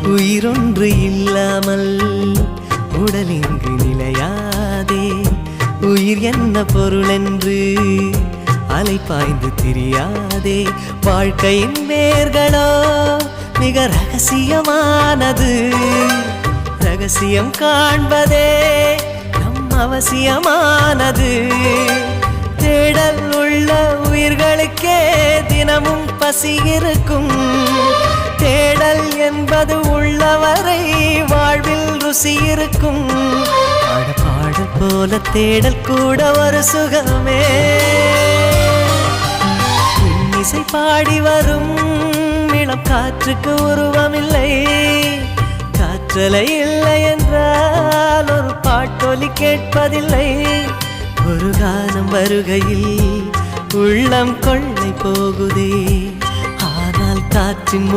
உயிரொன்று இல்லாமல் உடல் இங்கு நிலையாதே. உயிர் என்ன பொருள் என்று அலைப்பாய்ந்து தெரியாதே. வாழ்க்கையின் வேர்களோ மிக ரகசியமானது. ரகசியம் காண்பதே நம் அவசியமானது. தேடல் உள்ள உயிர்களுக்கே தினமும் பசி இருக்கும். தேடல் என்பது உள்ளவரை வாழ்வில் ருசி இருக்கும். பாடல் போல தேடல் கூட ஒரு சுகமே. இசை பாடி வரும் இளம் காற்றுக்கு உருவமில்லை. காற்றலை இல்லை என்றால் ஒரு பாட்டொலி கேட்பதில்லை. ஒரு காலம் வருகையில் உள்ளம் கொள்ளை போகுதே. ஆனால் காற்றின்